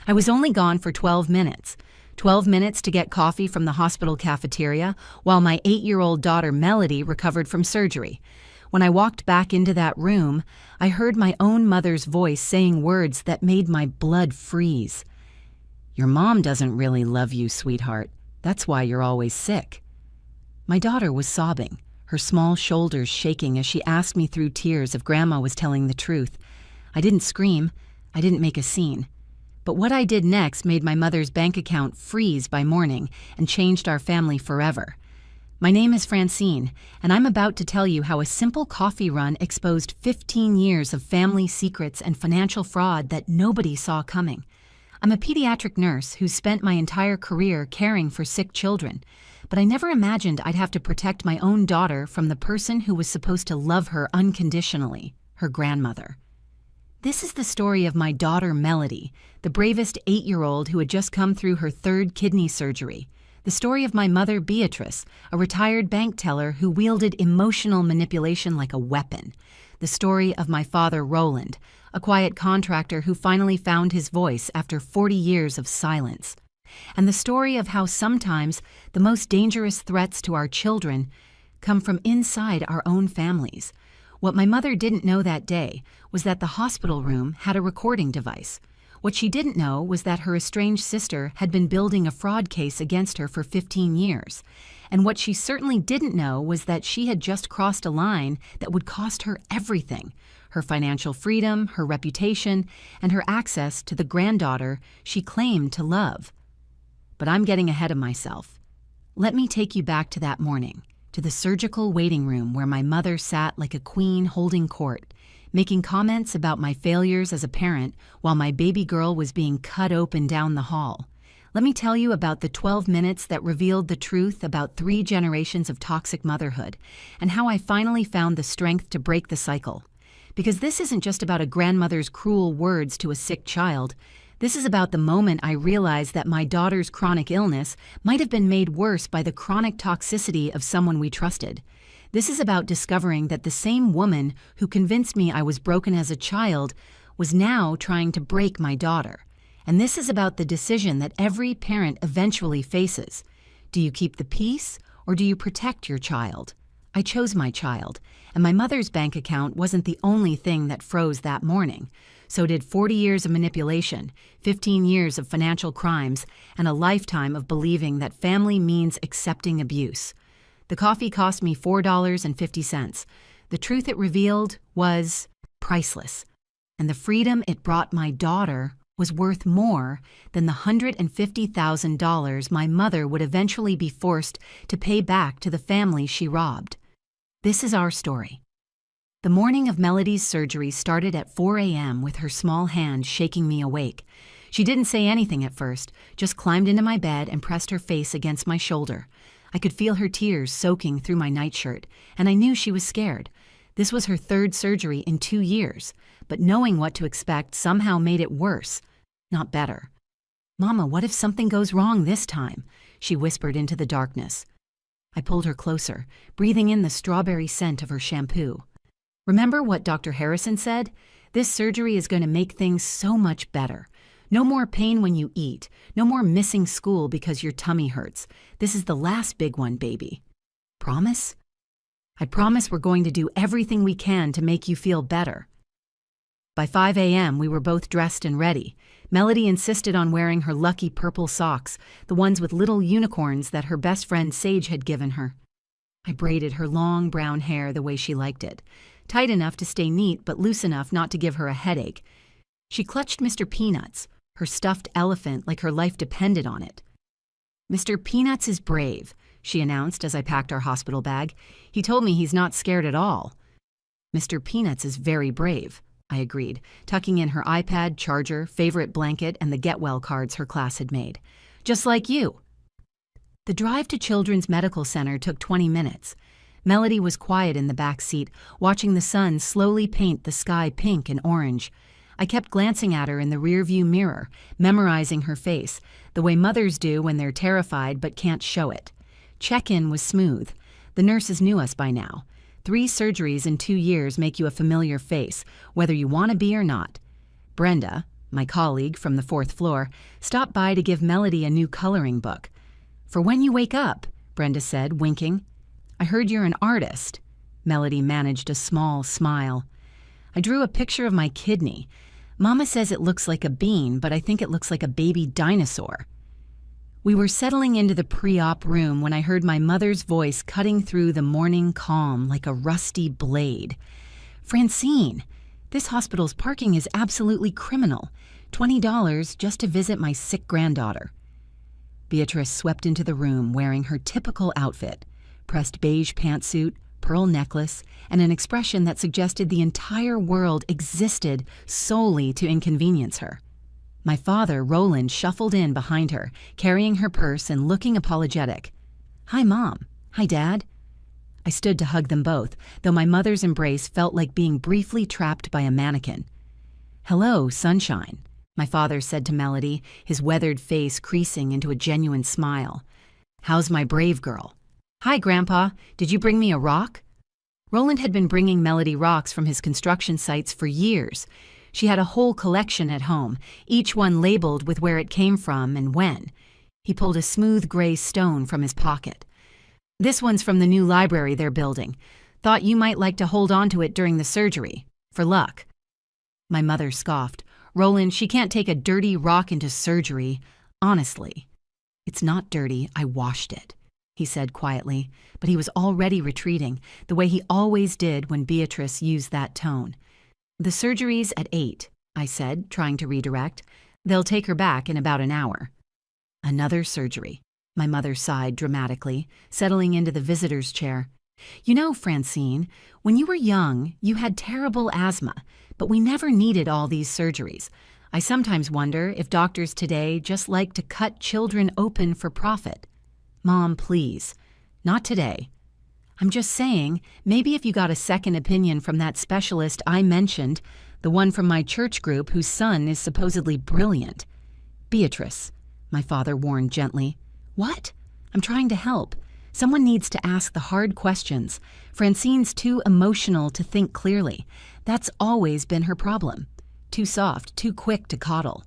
I was only gone for 12 minutes. 12 minutes to get coffee from the hospital cafeteria while my 8-year-old daughter Melody recovered from surgery. When I walked back into that room, I heard my own mother's voice saying words that made my blood freeze. "Your mom doesn't really love you, sweetheart. That's why you're always sick." My daughter was sobbing, her small shoulders shaking as she asked me through tears if Grandma was telling the truth. I didn't scream. I didn't make a scene. But what I did next made my mother's bank account freeze by morning and changed our family forever. My name is Francine, and I'm about to tell you how a simple coffee run exposed 15 years of family secrets and financial fraud that nobody saw coming. I'm a pediatric nurse who spent my entire career caring for sick children, but I never imagined I'd have to protect my own daughter from the person who was supposed to love her unconditionally, her grandmother. This is the story of my daughter Melody, the bravest 8-year-old who had just come through her 3rd kidney surgery. The story of my mother Beatrice, a retired bank teller who wielded emotional manipulation like a weapon. The story of my father Roland, a quiet contractor who finally found his voice after 40 years of silence. And the story of how sometimes the most dangerous threats to our children come from inside our own families. What my mother didn't know that day was that the hospital room had a recording device. What she didn't know was that her estranged sister had been building a fraud case against her for 15 years. And what she certainly didn't know was that she had just crossed a line that would cost her everything: her financial freedom, her reputation, and her access to the granddaughter she claimed to love. But I'm getting ahead of myself. Let me take you back to that morning, to the surgical waiting room where my mother sat like a queen holding court, making comments about my failures as a parent while my baby girl was being cut open down the hall. Let me tell you about the 12 minutes that revealed the truth about 3 generations of toxic motherhood and how I finally found the strength to break the cycle. Because this isn't just about a grandmother's cruel words to a sick child. This is about the moment I realized that my daughter's chronic illness might have been made worse by the chronic toxicity of someone we trusted. This is about discovering that the same woman who convinced me I was broken as a child was now trying to break my daughter. And this is about the decision that every parent eventually faces. Do you keep the peace or do you protect your child? I chose my child, and my mother's bank account wasn't the only thing that froze that morning. So did 40 years of manipulation, 15 years of financial crimes, and a lifetime of believing that family means accepting abuse. The coffee cost me $4.50. The truth it revealed was priceless, and the freedom it brought my daughter was worth more than the $150,000 my mother would eventually be forced to pay back to the family she robbed. This is our story. The morning of Melody's surgery started at 4 a.m. with her small hand shaking me awake. She didn't say anything at first, just climbed into my bed and pressed her face against my shoulder. I could feel her tears soaking through my nightshirt, and I knew she was scared. This was her 3rd surgery in 2 years, but knowing what to expect somehow made it worse, not better. "Mama, what if something goes wrong this time?" she whispered into the darkness. I pulled her closer, breathing in the strawberry scent of her shampoo. "Remember what Dr. Harrison said? This surgery is going to make things so much better. No more pain when you eat. No more missing school because your tummy hurts. This is the last big one, baby. Promise?" "I promise we're going to do everything we can to make you feel better." By 5 a.m., we were both dressed and ready. Melody insisted on wearing her lucky purple socks, the ones with little unicorns that her best friend Sage had given her. I braided her long brown hair the way she liked it, tight enough to stay neat but loose enough not to give her a headache. She clutched Mr. Peanuts, her stuffed elephant, like her life depended on it. "Mr. Peanuts is brave," she announced as I packed our hospital bag. "He told me he's not scared at all." "Mr. Peanuts is very brave," I agreed, tucking in her iPad, charger, favorite blanket, and the Get Well cards her class had made. "Just like you." The drive to Children's Medical Center took 20 minutes. Melody was quiet in the back seat, watching the sun slowly paint the sky pink and orange. I kept glancing at her in the rearview mirror, memorizing her face, the way mothers do when they're terrified but can't show it. Check-in was smooth. The nurses knew us by now. 3 surgeries in 2 years make you a familiar face, whether you want to be or not. Brenda, my colleague from the fourth floor, stopped by to give Melody a new coloring book. "For when you wake up," Brenda said, winking. "I heard you're an artist." Melody managed a small smile. "I drew a picture of my kidney. Mama says it looks like a bean, but I think it looks like a baby dinosaur." We were settling into the pre-op room when I heard my mother's voice cutting through the morning calm like a rusty blade. "Francine, this hospital's parking is absolutely criminal. $20 just to visit my sick granddaughter." Beatrice swept into the room wearing her typical outfit, pressed beige pantsuit, pearl necklace, and an expression that suggested the entire world existed solely to inconvenience her. My father, Roland, shuffled in behind her, carrying her purse and looking apologetic. "Hi, Mom. Hi, Dad." I stood to hug them both, though my mother's embrace felt like being briefly trapped by a mannequin. "Hello, sunshine," my father said to Melody, his weathered face creasing into a genuine smile. "How's my brave girl?" "Hi, Grandpa. Did you bring me a rock?" Roland had been bringing Melody rocks from his construction sites for years. She had a whole collection at home, each one labeled with where it came from and when. He pulled a smooth gray stone from his pocket. "This one's from the new library they're building. Thought you might like to hold on to it during the surgery. For luck." My mother scoffed. "Roland, she can't take a dirty rock into surgery. Honestly." "It's not dirty. I washed it," he said quietly, but he was already retreating, the way he always did when Beatrice used that tone. "The surgery's at 8, I said, trying to redirect. "They'll take her back in about an hour." "Another surgery," my mother sighed dramatically, settling into the visitor's chair. "You know, Francine, when you were young, you had terrible asthma, but we never needed all these surgeries. I sometimes wonder if doctors today just like to cut children open for profit." "Mom, please. Not today. I'm just saying, maybe if you got a second opinion from that specialist I mentioned, the one from my church group whose son is supposedly brilliant." "Beatrice," my father warned gently. "What? I'm trying to help. Someone needs to ask the hard questions. Francine's too emotional to think clearly. That's always been her problem. Too soft, too quick to coddle."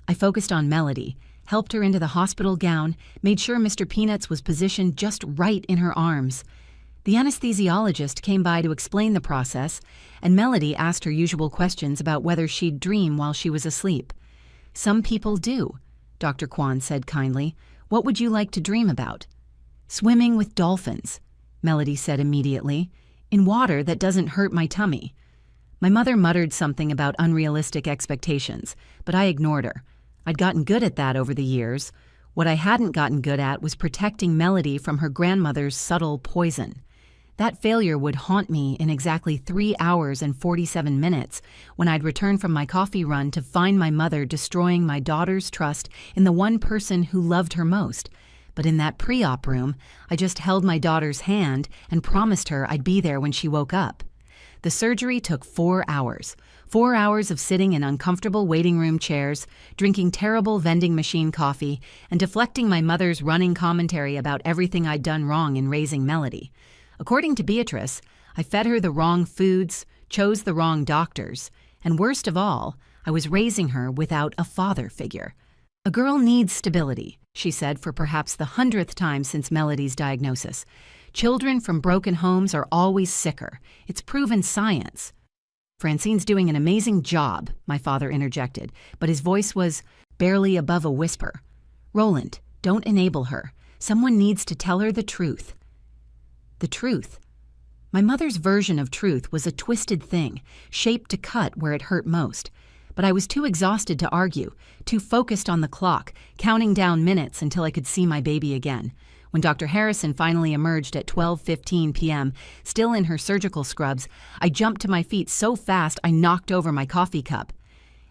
I focused on Melody, helped her into the hospital gown, made sure Mr. Peanuts was positioned just right in her arms. The anesthesiologist came by to explain the process, and Melody asked her usual questions about whether she'd dream while she was asleep. "Some people do," Dr. Kwan said kindly. "What would you like to dream about?" "Swimming with dolphins," Melody said immediately, "in water that doesn't hurt my tummy." My mother muttered something about unrealistic expectations, but I ignored her. I'd gotten good at that over the years. What I hadn't gotten good at was protecting Melody from her grandmother's subtle poison. That failure would haunt me in exactly 3 hours and 47 minutes when I'd return from my coffee run to find my mother destroying my daughter's trust in the one person who loved her most. But in that pre-op room, I just held my daughter's hand and promised her I'd be there when she woke up. The surgery took 4 hours. 4 hours of sitting in uncomfortable waiting room chairs, drinking terrible vending machine coffee, and deflecting my mother's running commentary about everything I'd done wrong in raising Melody. According to Beatrice, I fed her the wrong foods, chose the wrong doctors, and worst of all, I was raising her without a father figure. "A girl needs stability," she said for perhaps the 100th time since Melody's diagnosis. "Children from broken homes are always sicker. It's proven science." "Francine's doing an amazing job," my father interjected, but his voice was barely above a whisper. "Roland, don't enable her. Someone needs to tell her the truth." The truth. My mother's version of truth was a twisted thing, shaped to cut where it hurt most. But I was too exhausted to argue, too focused on the clock, counting down minutes until I could see my baby again. When Dr. Harrison finally emerged at 12:15 p.m., still in her surgical scrubs, I jumped to my feet so fast I knocked over my coffee cup.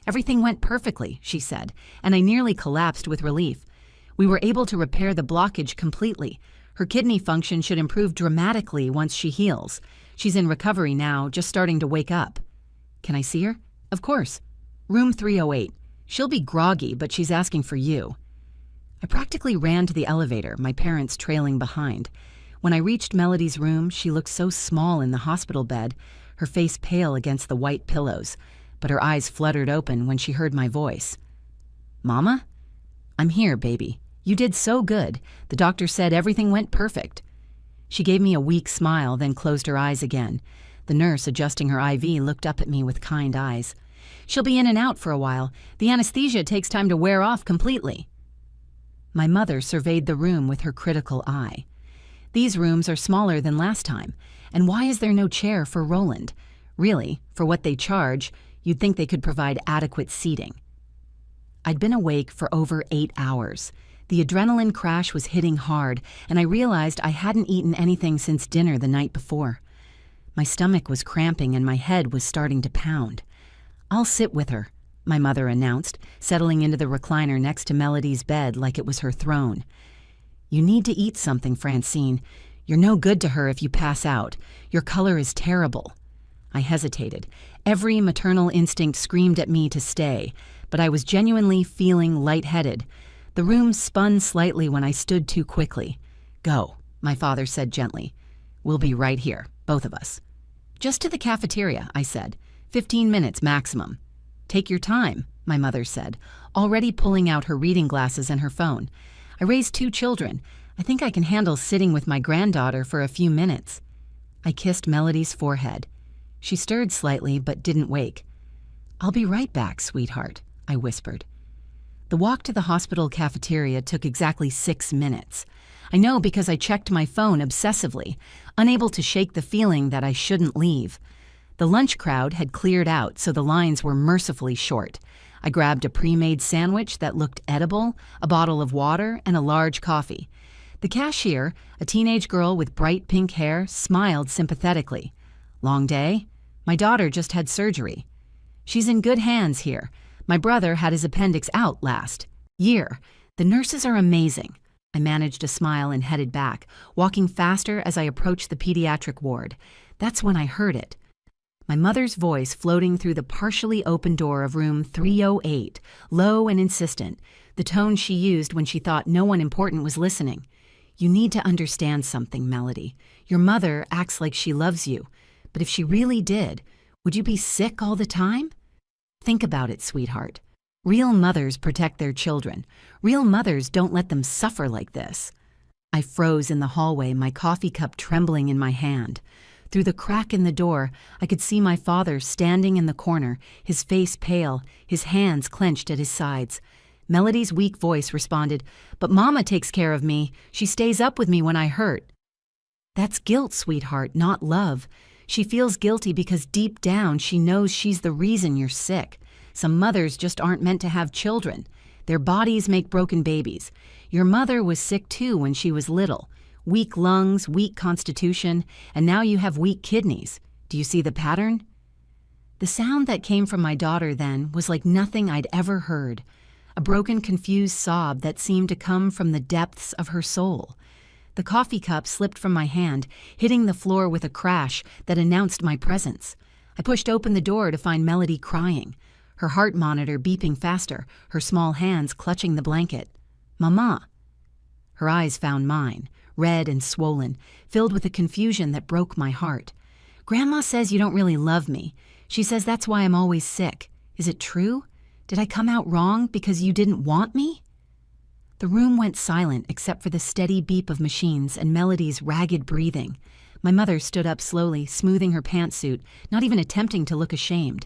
"Everything went perfectly," she said, and I nearly collapsed with relief. "We were able to repair the blockage completely. Her kidney function should improve dramatically once she heals. She's in recovery now, just starting to wake up." "Can I see her?" "Of course. Room 308. She'll be groggy, but she's asking for you." I practically ran to the elevator, my parents trailing behind. When I reached Melody's room, she looked so small in the hospital bed, her face pale against the white pillows. but her eyes fluttered open when she heard my voice. "Mama? I'm here, baby. You did so good. The doctor said everything went perfect." She gave me a weak smile, then closed her eyes again. The nurse adjusting her IV looked up at me with kind eyes. "She'll be in and out for a while. The anesthesia takes time to wear off completely." My mother surveyed the room with her critical eye. "These rooms are smaller than last time. And why is there no chair for Roland? Really, for what they charge, you'd think they could provide adequate seating." I'd been awake for over 8 hours. The adrenaline crash was hitting hard, and I realized I hadn't eaten anything since dinner the night before. My stomach was cramping and my head was starting to pound. "I'll sit with her," my mother announced, settling into the recliner next to Melody's bed like it was her throne. "You need to eat something, Francine. You're no good to her if you pass out. Your color is terrible." I hesitated. Every maternal instinct screamed at me to stay, but I was genuinely feeling lightheaded. The room spun slightly when I stood too quickly. "Go," my father said gently. "We'll be right here, both of us." "Just to the cafeteria," I said. 15 minutes maximum." "Take your time," my mother said, already pulling out her reading glasses and her phone. "I raised 2 children. I think I can handle sitting with my granddaughter for a few minutes." I kissed Melody's forehead. She stirred slightly but didn't wake. "I'll be right back, sweetheart," I whispered. The walk to the hospital cafeteria took exactly 6 minutes. I know because I checked my phone obsessively, unable to shake the feeling that I shouldn't leave. The lunch crowd had cleared out, so the lines were mercifully short. I grabbed a pre-made sandwich that looked edible, a bottle of water, and a large coffee. The cashier, a teenage girl with bright pink hair, smiled sympathetically. "Long day? My daughter just had surgery." "She's in good hands here. My brother had his appendix out last year. The nurses are amazing." I managed a smile and headed back, walking faster as I approached the pediatric ward. That's when I heard it. My mother's voice floating through the partially open door of room 308, low and insistent, the tone she used when she thought no one important was listening. "You need to understand something, Melody. Your mother acts like she loves you, but if she really did, would you be sick all the time? Think about it, sweetheart. Real mothers protect their children. Real mothers don't let them suffer like this." I froze in the hallway, my coffee cup trembling in my hand. Through the crack in the door, I could see my father standing in the corner, his face pale, his hands clenched at his sides. Melody's weak voice responded, "But Mama takes care of me. She stays up with me when I hurt." "That's guilt, sweetheart, not love. She feels guilty because deep down she knows she's the reason you're sick. Some mothers just aren't meant to have children. Their bodies make broken babies. Your mother was sick too when she was little. Weak lungs, weak constitution, and now you have weak kidneys. Do you see the pattern?" The sound that came from my daughter then was like nothing I'd ever heard. A broken, confused sob that seemed to come from the depths of her soul. The coffee cup slipped from my hand, hitting the floor with a crash that announced my presence. I pushed open the door to find Melody crying, her heart monitor beeping faster, her small hands clutching the blanket. "Mama." Her eyes found mine, red and swollen, filled with a confusion that broke my heart. "Grandma says you don't really love me. She says that's why I'm always sick. Is it true? Did I come out wrong because you didn't want me?" The room went silent except for the steady beep of machines and Melody's ragged breathing. My mother stood up slowly, smoothing her pantsuit, not even attempting to look ashamed.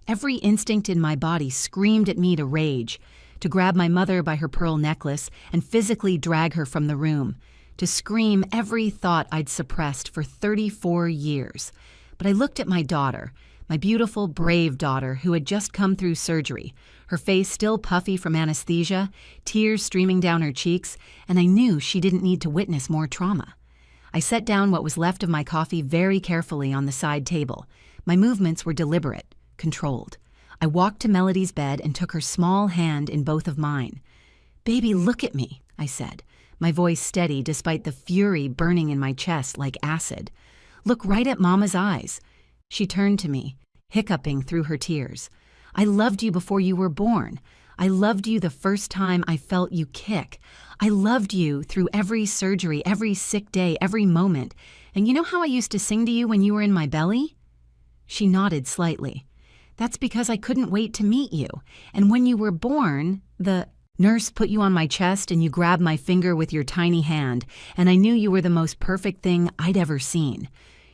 Every instinct in my body screamed at me to rage, to grab my mother by her pearl necklace and physically drag her from the room, to scream every thought I'd suppressed for 34 years. But I looked at my daughter, my beautiful, brave daughter who had just come through surgery, her face still puffy from anesthesia, tears streaming down her cheeks, and I knew she didn't need to witness more trauma. I set down what was left of my coffee very carefully on the side table. My movements were deliberate, controlled. I walked to Melody's bed and took her small hand in both of mine. "Baby, look at me," I said, my voice steady despite the fury burning in my chest like acid. "Look right at Mama's eyes." She turned to me, hiccuping through her tears. "I loved you before you were born. I loved you the first time I felt you kick. I loved you through every surgery, every sick day, every moment. And you know how I used to sing to you when you were in my belly?" She nodded slightly. That's because I couldn't wait to meet you. And when you were born, the nurse put you on my chest and you grabbed my finger with your tiny hand, and I knew you were the most perfect thing I'd ever seen.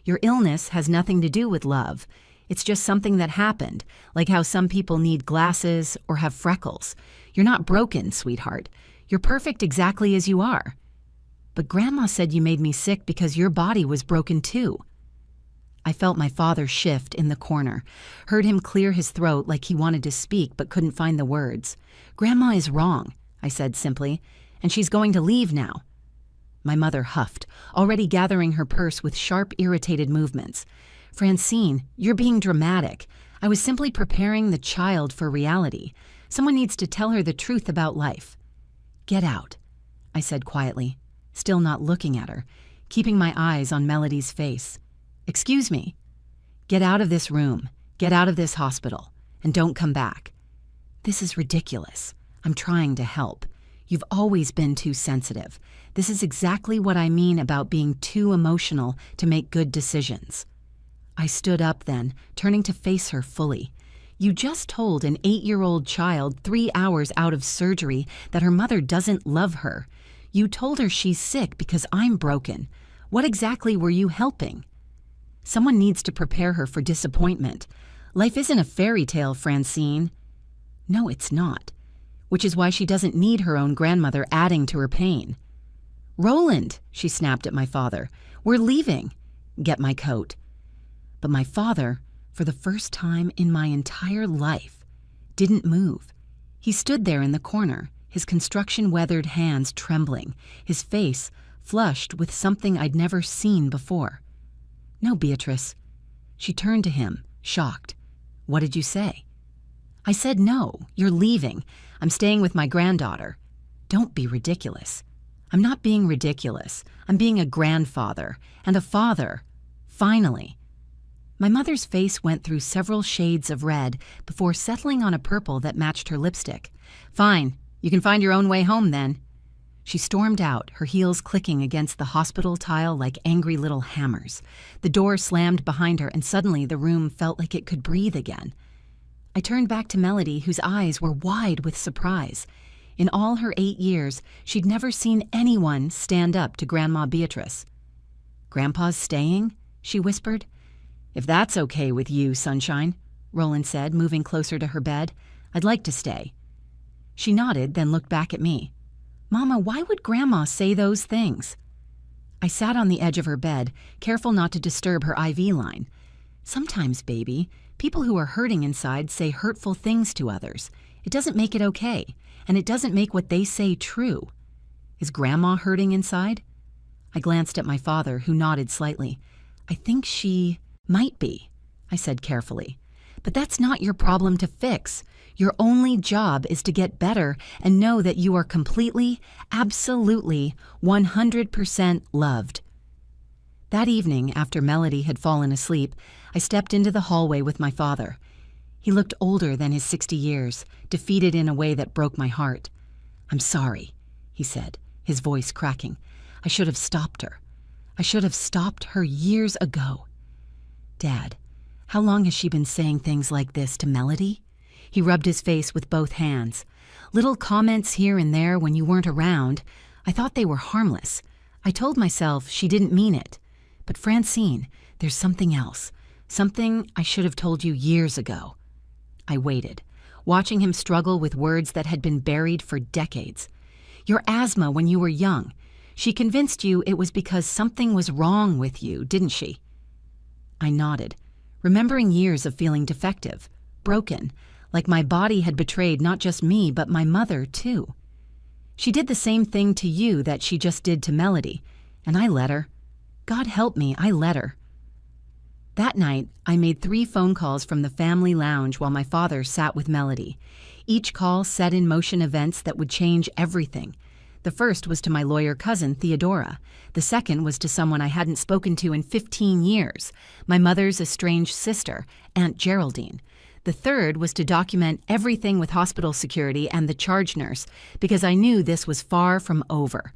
Your illness has nothing to do with love. It's just something that happened, like how some people need glasses or have freckles. You're not broken, sweetheart. You're perfect exactly as you are. But Grandma said you made me sick because your body was broken too. I felt my father shift in the corner, heard him clear his throat like he wanted to speak but couldn't find the words. Grandma is wrong, I said simply, and she's going to leave now. My mother huffed, already gathering her purse with sharp, irritated movements. Francine, you're being dramatic. I was simply preparing the child for reality. Someone needs to tell her the truth about life. Get out, I said quietly, still not looking at her, keeping my eyes on Melody's face. Excuse me. Get out of this room, get out of this hospital, and don't come back. This is ridiculous. I'm trying to help. You've always been too sensitive. This is exactly what I mean about being too emotional to make good decisions. I stood up then, turning to face her fully. You just told an 8-year-old child 3 hours out of surgery that her mother doesn't love her. You told her she's sick because I'm broken. What exactly were you helping? Someone needs to prepare her for disappointment. Life isn't a fairy tale, Francine. No, it's not. Which is why she doesn't need her own grandmother adding to her pain. Roland, she snapped at my father. We're leaving. Get my coat. But my father, for the first time in my entire life, didn't move. He stood there in the corner, his construction-weathered hands trembling, his face flushed with something I'd never seen before. No, Beatrice. She turned to him, shocked. What did you say? I said no, you're leaving. I'm staying with my granddaughter. Don't be ridiculous. I'm not being ridiculous. I'm being a grandfather and a father. Finally. My mother's face went through several shades of red before settling on a purple that matched her lipstick. Fine, you can find your own way home then. She stormed out, her heels clicking against the hospital tile like angry little hammers. The door slammed behind her, and suddenly the room felt like it could breathe again. I turned back to Melody, whose eyes were wide with surprise. In all her 8 years, she'd never seen anyone stand up to Grandma Beatrice. Grandpa's staying? She whispered. If that's okay with you, Sunshine, Roland said, moving closer to her bed. I'd like to stay. She nodded, then looked back at me. Mama, why would Grandma say those things? I sat on the edge of her bed, careful not to disturb her IV line. Sometimes, baby, people who are hurting inside say hurtful things to others. It doesn't make it okay, and it doesn't make what they say true. Is Grandma hurting inside? I glanced at my father, who nodded slightly. I think she might be, I said carefully. But that's not your problem to fix. Your only job is to get better and know that you are completely, absolutely, 100% loved. That evening, after Melody had fallen asleep, I stepped into the hallway with my father. He looked older than his 60 years, defeated in a way that broke my heart. I'm sorry, he said, his voice cracking. I should have stopped her. I should have stopped her years ago. Dad, how long has she been saying things like this to Melody? He rubbed his face with both hands. Little comments here and there when you weren't around. I thought they were harmless. I told myself she didn't mean it. But Francine, there's something else. Something I should have told you years ago. I waited, watching him struggle with words that had been buried for decades. Your asthma when you were young. She convinced you it was because something was wrong with you, didn't she? I nodded, remembering years of feeling defective, broken, like my body had betrayed not just me, but my mother, too. She did the same thing to you that she just did to Melody, and I let her. God help me, I let her. That night, I made 3 phone calls from the family lounge while my father sat with Melody. Each call set in motion events that would change everything. The first was to my lawyer cousin, Theodora. The second was to someone I hadn't spoken to in 15 years, my mother's estranged sister, Aunt Geraldine. The third was to document everything with hospital security and the charge nurse, because I knew this was far from over.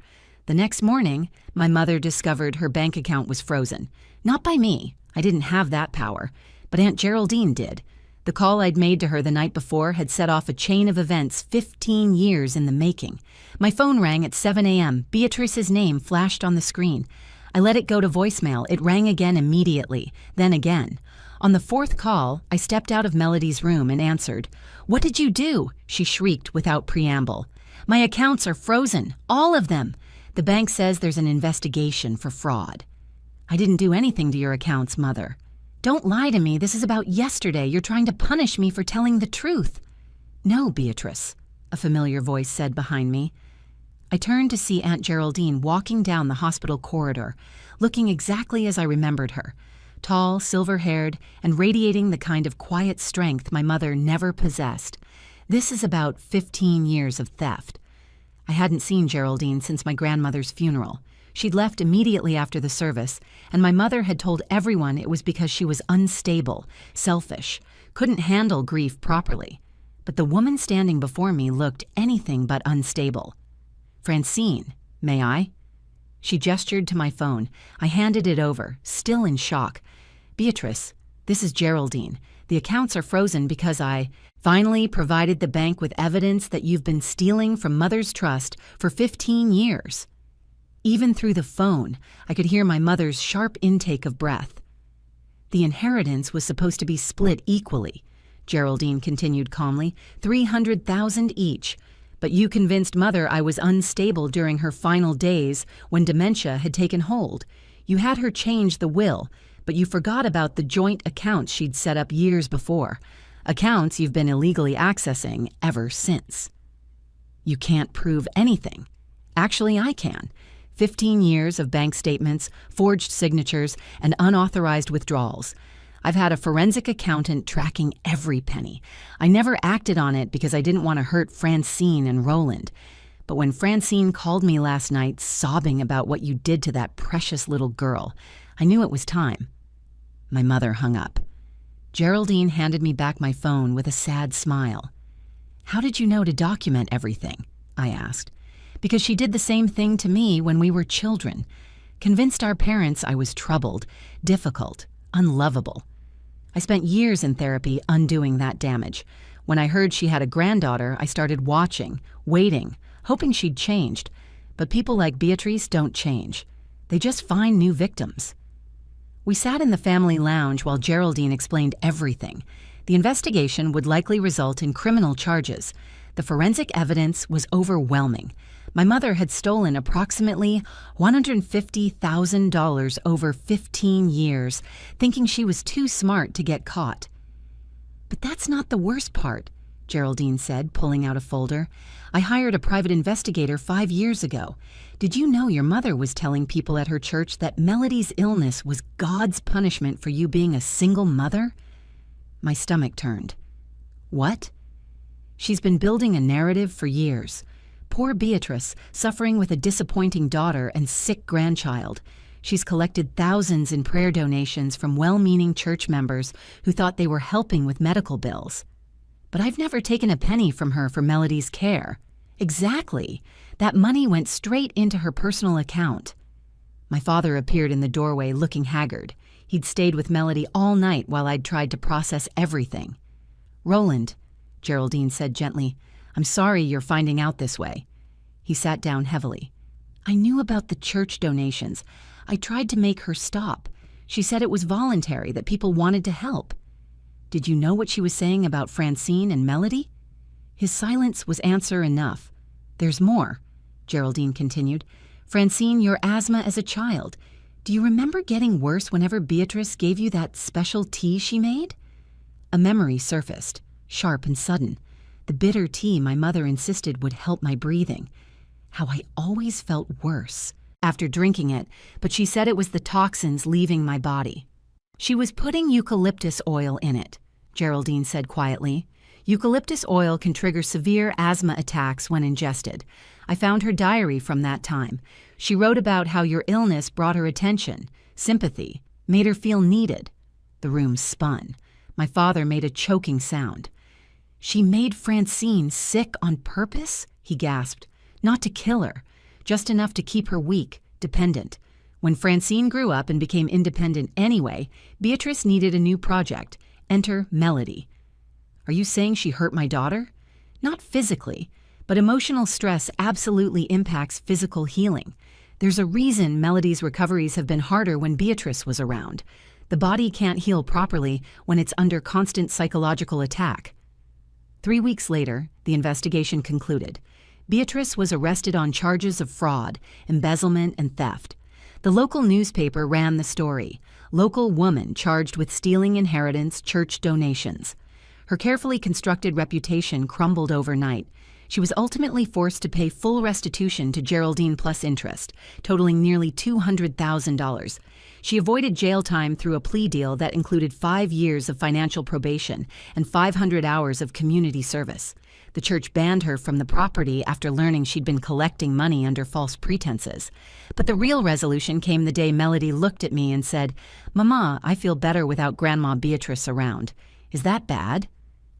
The next morning, my mother discovered her bank account was frozen. Not by me. I didn't have that power. But Aunt Geraldine did. The call I'd made to her the night before had set off a chain of events 15 years in the making. My phone rang at 7 a.m. Beatrice's name flashed on the screen. I let it go to voicemail. It rang again immediately, then again. On the fourth call, I stepped out of Melody's room and answered. "What did you do?" she shrieked without preamble. "My accounts are frozen, all of them. The bank says there's an investigation for fraud." "I didn't do anything to your accounts, Mother." "Don't lie to me. This is about yesterday. You're trying to punish me for telling the truth." "No, Beatrice," a familiar voice said behind me. I turned to see Aunt Geraldine walking down the hospital corridor, looking exactly as I remembered her, tall, silver-haired, and radiating the kind of quiet strength my mother never possessed. This is about 15 years of theft. I hadn't seen Geraldine since my grandmother's funeral. She'd left immediately after the service, and my mother had told everyone it was because she was unstable, selfish, couldn't handle grief properly. But the woman standing before me looked anything but unstable. "Francine, may I?" She gestured to my phone. I handed it over, still in shock. "Beatrice, this is Geraldine. The accounts are frozen because I finally provided the bank with evidence that you've been stealing from Mother's trust for 15 years. Even through the phone, I could hear my mother's sharp intake of breath. "The inheritance was supposed to be split equally," Geraldine continued calmly, 300,000 each. "But you convinced Mother I was unstable during her final days when dementia had taken hold. You had her change the will, but you forgot about the joint accounts she'd set up years before, accounts you've been illegally accessing ever since." "You can't prove anything." "Actually, I can. 15 years of bank statements, forged signatures, and unauthorized withdrawals. I've had a forensic accountant tracking every penny. I never acted on it because I didn't want to hurt Francine and Roland. But when Francine called me last night sobbing about what you did to that precious little girl, I knew it was time." My mother hung up. Geraldine handed me back my phone with a sad smile. "How did you know to document everything?" I asked. "Because she did the same thing to me when we were children. Convinced our parents I was troubled, difficult, unlovable. I spent years in therapy undoing that damage. When I heard she had a granddaughter, I started watching, waiting, hoping she'd changed. But people like Beatrice don't change. They just find new victims." We sat in the family lounge while Geraldine explained everything. The investigation would likely result in criminal charges. The forensic evidence was overwhelming. My mother had stolen approximately $150,000 over 15 years, thinking she was too smart to get caught. "But that's not the worst part," Geraldine said, pulling out a folder. "I hired a private investigator 5 years ago. Did you know your mother was telling people at her church that Melody's illness was God's punishment for you being a single mother?" My stomach turned. "What?" "She's been building a narrative for years. Poor Beatrice, suffering with a disappointing daughter and sick grandchild. She's collected thousands in prayer donations from well-meaning church members who thought they were helping with medical bills. But I've never taken a penny from her for Melody's care." "Exactly. That money went straight into her personal account." My father appeared in the doorway looking haggard. He'd stayed with Melody all night while I'd tried to process everything. "Roland," Geraldine said gently, "I'm sorry you're finding out this way." He sat down heavily. "I knew about the church donations. I tried to make her stop. She said it was voluntary, that people wanted to help." "Did you know what she was saying about Francine and Melody?" His silence was answer enough. "There's more," Geraldine continued. "Francine, your asthma as a child. Do you remember getting worse whenever Beatrice gave you that special tea she made?" A memory surfaced, sharp and sudden. The bitter tea my mother insisted would help my breathing. How I always felt worse after drinking it, but she said it was the toxins leaving my body. "She was putting eucalyptus oil in it," Geraldine said quietly. "Eucalyptus oil can trigger severe asthma attacks when ingested. I found her diary from that time. She wrote about how your illness brought her attention, sympathy, made her feel needed." The room spun. My father made a choking sound. "She made Francine sick on purpose?" he gasped. "Not to kill her, just enough to keep her weak, dependent. When Francine grew up and became independent anyway, Beatrice needed a new project. Enter Melody. Are you saying she hurt my daughter? Not physically, but emotional stress absolutely impacts physical healing. There's a reason Melody's recoveries have been harder when Beatrice was around. The body can't heal properly when it's under constant psychological attack. 3 weeks later, the investigation concluded. Beatrice was arrested on charges of fraud, embezzlement, and theft. The local newspaper ran the story. Local woman charged with stealing inheritance, church donations. Her carefully constructed reputation crumbled overnight. She was ultimately forced to pay full restitution to Geraldine plus interest, totaling nearly $200,000. She avoided jail time through a plea deal that included 5 years of financial probation and 500 hours of community service. The church banned her from the property after learning she'd been collecting money under false pretenses. But the real resolution came the day Melody looked at me and said, "Mama, I feel better without Grandma Beatrice around. Is that bad?"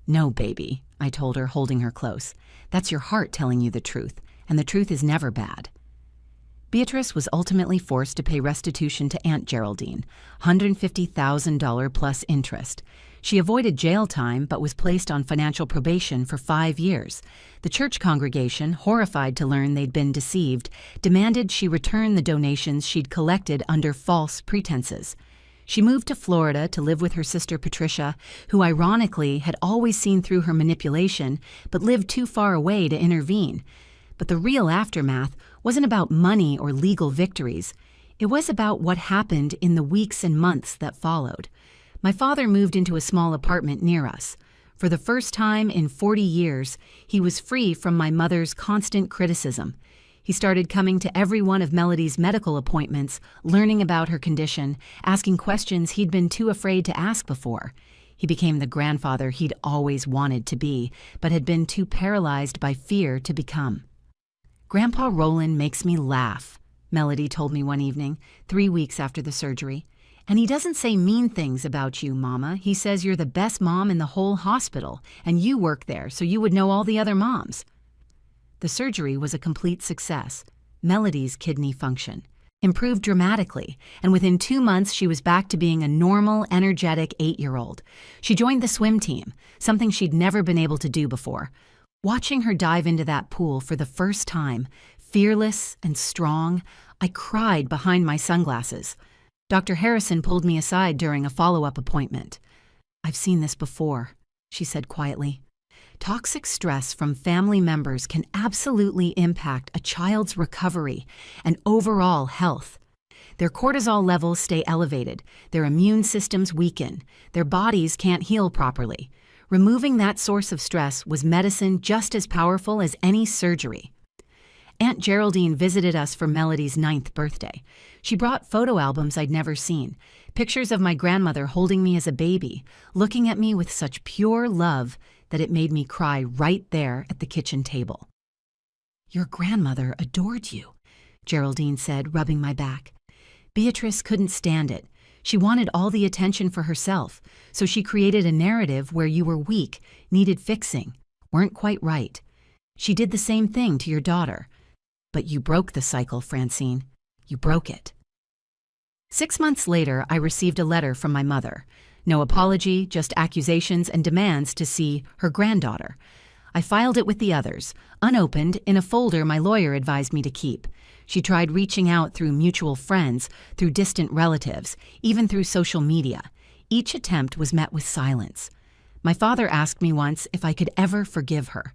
"No, baby," I told her, holding her close. "That's your heart telling you the truth, and the truth is never bad." Beatrice was ultimately forced to pay restitution to Aunt Geraldine, $150,000 plus interest. She avoided jail time but was placed on financial probation for 5 years. The church congregation, horrified to learn they'd been deceived, demanded she return the donations she'd collected under false pretenses. She moved to Florida to live with her sister Patricia, who ironically had always seen through her manipulation but lived too far away to intervene. But the real aftermath wasn't about money or legal victories. It was about what happened in the weeks and months that followed. My father moved into a small apartment near us. For the first time in 40 years, he was free from my mother's constant criticism. He started coming to every one of Melody's medical appointments, learning about her condition, asking questions he'd been too afraid to ask before. He became the grandfather he'd always wanted to be, but had been too paralyzed by fear to become. "Grandpa Roland makes me laugh," Melody told me one evening, 3 weeks after the surgery. "And he doesn't say mean things about you, Mama. He says you're the best mom in the whole hospital, and you work there, so you would know all the other moms." The surgery was a complete success. Melody's kidney function improved dramatically, and within 2 months she was back to being a normal, energetic 8-year-old. She joined the swim team, something she'd never been able to do before. Watching her dive into that pool for the first time, fearless and strong, I cried behind my sunglasses. Dr. Harrison pulled me aside during a follow-up appointment. "I've seen this before," she said quietly. "Toxic stress from family members can absolutely impact a child's recovery and overall health. Their cortisol levels stay elevated, their immune systems weaken, their bodies can't heal properly. Removing that source of stress was medicine just as powerful as any surgery." Aunt Geraldine visited us for Melody's 9th birthday. She brought photo albums I'd never seen, pictures of my grandmother holding me as a baby, looking at me with such pure love that it made me cry right there at the kitchen table. "Your grandmother adored you," Geraldine said, rubbing my back. "Beatrice couldn't stand it. She wanted all the attention for herself, so she created a narrative where you were weak, needed fixing, weren't quite right. She did the same thing to your daughter. But you broke the cycle, Francine. You broke it." 6 months later, I received a letter from my mother. No apology, just accusations and demands to see her granddaughter. I filed it with the others, unopened, in a folder my lawyer advised me to keep. She tried reaching out through mutual friends, through distant relatives, even through social media. Each attempt was met with silence. My father asked me once if I could ever forgive her.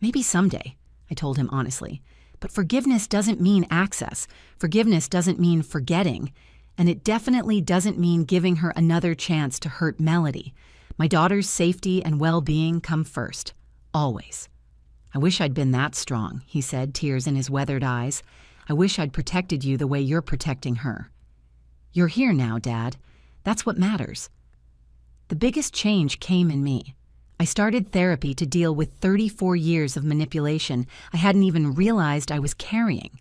"Maybe someday," I told him honestly. But forgiveness doesn't mean access. Forgiveness doesn't mean forgetting. And it definitely doesn't mean giving her another chance to hurt Melody. My daughter's safety and well-being come first. Always. "I wish I'd been that strong," he said, tears in his weathered eyes. "I wish I'd protected you the way you're protecting her." "You're here now, Dad. That's what matters." The biggest change came in me. I started therapy to deal with 34 years of manipulation I hadn't even realized I was carrying.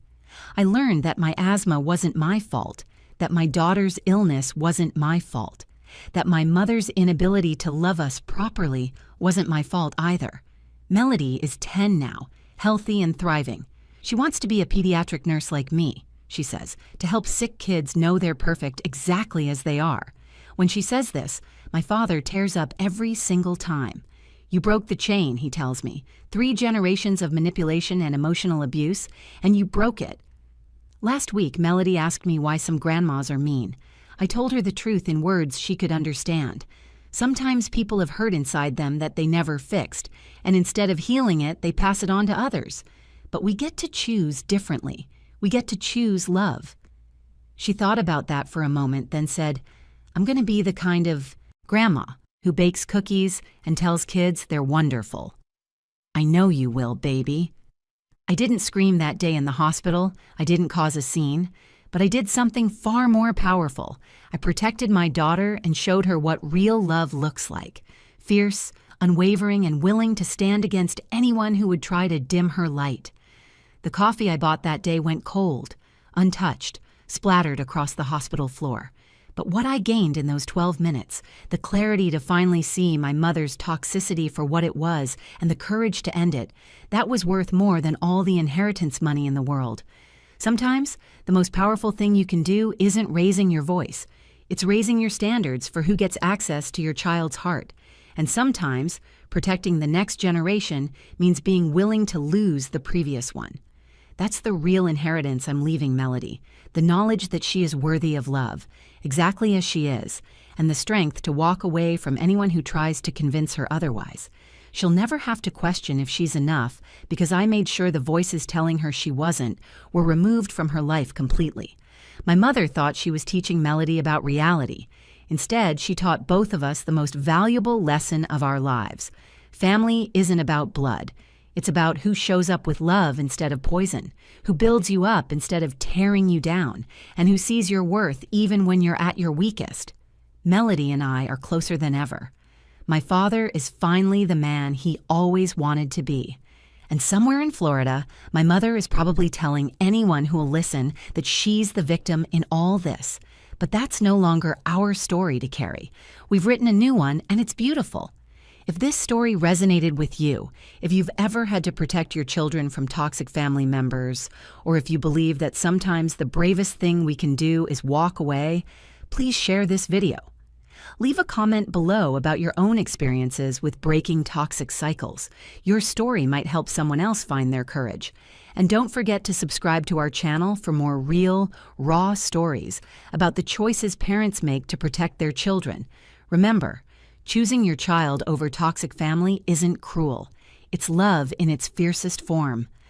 I learned that my asthma wasn't my fault, that my daughter's illness wasn't my fault, that my mother's inability to love us properly wasn't my fault either. Melody is 10 now, healthy and thriving. She wants to be a pediatric nurse like me, she says, to help sick kids know they're perfect exactly as they are. When she says this, my father tears up every single time. You broke the chain, he tells me. 3 generations of manipulation and emotional abuse, and you broke it. Last week, Melody asked me why some grandmas are mean. I told her the truth in words she could understand. Sometimes people have hurt inside them that they never fixed, and instead of healing it, they pass it on to others. But we get to choose differently. We get to choose love. She thought about that for a moment, then said, I'm going to be the kind of grandma who bakes cookies and tells kids they're wonderful. I know you will, baby. I didn't scream that day in the hospital. I didn't cause a scene. But I did something far more powerful. I protected my daughter and showed her what real love looks like. Fierce, unwavering, and willing to stand against anyone who would try to dim her light. The coffee I bought that day went cold, untouched, splattered across the hospital floor. But what I gained in those 12 minutes, the clarity to finally see my mother's toxicity for what it was and the courage to end it, that was worth more than all the inheritance money in the world. Sometimes, the most powerful thing you can do isn't raising your voice. It's raising your standards for who gets access to your child's heart. And sometimes, protecting the next generation means being willing to lose the previous one. That's the real inheritance I'm leaving Melody, the knowledge that she is worthy of love, exactly as she is, and the strength to walk away from anyone who tries to convince her otherwise. She'll never have to question if she's enough because I made sure the voices telling her she wasn't were removed from her life completely. My mother thought she was teaching Melody about reality. Instead, she taught both of us the most valuable lesson of our lives. Family isn't about blood. It's about who shows up with love instead of poison, who builds you up instead of tearing you down, and who sees your worth even when you're at your weakest. Melody and I are closer than ever. My father is finally the man he always wanted to be. And somewhere in Florida, my mother is probably telling anyone who will listen that she's the victim in all this. But that's no longer our story to carry. We've written a new one, and it's beautiful. If this story resonated with you, if you've ever had to protect your children from toxic family members, or if you believe that sometimes the bravest thing we can do is walk away, please share this video. Leave a comment below about your own experiences with breaking toxic cycles. Your story might help someone else find their courage. And don't forget to subscribe to our channel for more real, raw stories about the choices parents make to protect their children. Remember, choosing your child over toxic family isn't cruel. It's love in its fiercest form.